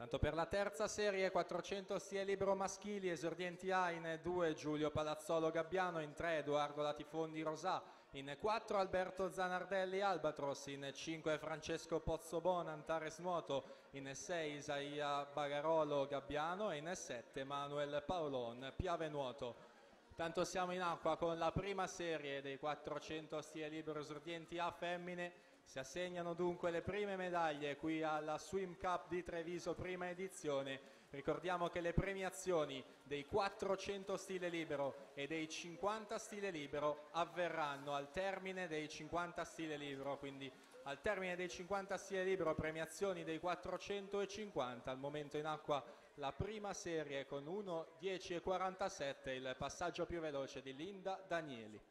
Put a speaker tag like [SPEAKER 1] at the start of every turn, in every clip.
[SPEAKER 1] Tanto per la terza serie, 400 stile libero maschili, esordienti A in 2 Giulio Palazzolo Gabbiano, in 3 Edoardo Latifondi Rosà, in 4 Alberto Zanardelli Albatros, in 5 Francesco Pozzobona Antares Nuoto, in 6 Isaia Bagarolo Gabbiano e in 7 Manuel Paolon Piave Nuoto. Tanto siamo in acqua con la prima serie dei 400 stile libero esordienti A femmine. Si assegnano dunque le prime medaglie qui alla Swim Cup di Treviso, prima edizione. Ricordiamo che le premiazioni dei 400 stile libero e dei 50 stile libero avverranno al termine dei 50 stile libero, quindi al termine dei 50 stile libero premiazioni dei 450. Al momento in acqua la prima serie con 1:10:47, il passaggio più veloce di Linda Danieli.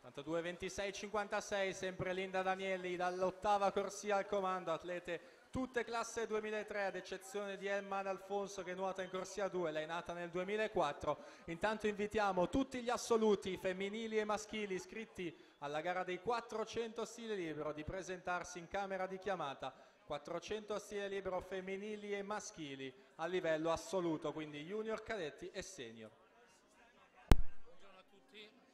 [SPEAKER 1] Tanto 2:26:56, sempre Linda Danieli dall'ottava corsia al comando, atlete tutte classe 2003 ad eccezione di Emma D'Alfonso che nuota in corsia 2, lei è nata nel 2004. Intanto invitiamo tutti gli assoluti femminili e maschili iscritti alla gara dei 400 stile libero di presentarsi in camera di chiamata. 400 stile libero femminili e maschili a livello assoluto, quindi junior, cadetti e senior.
[SPEAKER 2] Buongiorno a tutti.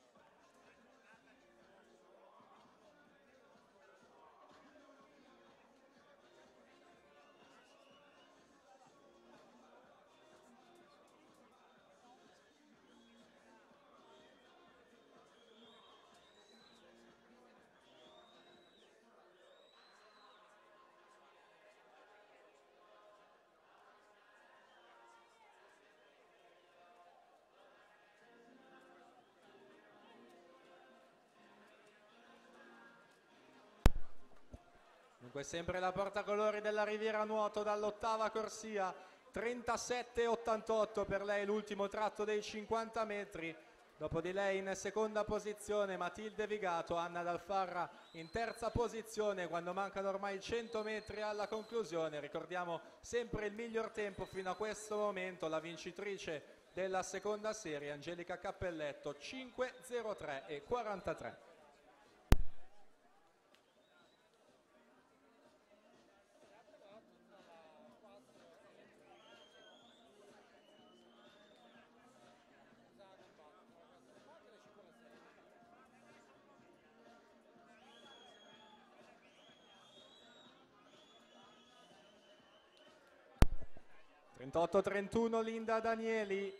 [SPEAKER 1] Dunque sempre la portacolori della Riviera Nuoto dall'ottava corsia, 37:88 per lei l'ultimo tratto dei 50 metri. Dopo di lei in seconda posizione Matilde Vigato, Anna Dalfarra in terza posizione quando mancano ormai 100 metri alla conclusione. Ricordiamo sempre il miglior tempo fino a questo momento, la vincitrice della seconda serie Angelica Cappelletto, 5:03:43. 38:31 Linda Danieli,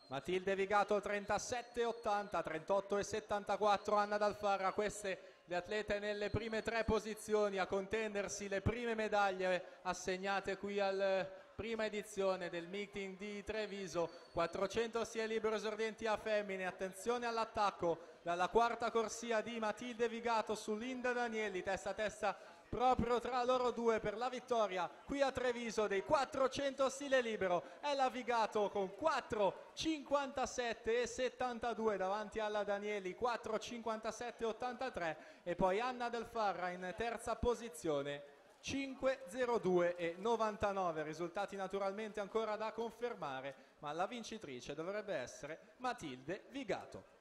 [SPEAKER 1] Matilde Vigato 37:80, 38:74 Anna Dalfarra. Queste le atlete nelle prime tre posizioni a contendersi le prime medaglie assegnate qui al prima edizione del meeting di Treviso. 400 stile libero esordienti a femmine, attenzione all'attacco dalla quarta corsia di Matilde Vigato su Linda Danieli, testa a testa proprio tra loro due per la vittoria qui a Treviso dei 400 stile libero. È la Vigato con 4:57:72 davanti alla Danieli, 4:57:83, e poi Anna Dalfarra in terza posizione, 5:02:99. Risultati naturalmente ancora da confermare, ma la vincitrice dovrebbe essere Matilde Vigato.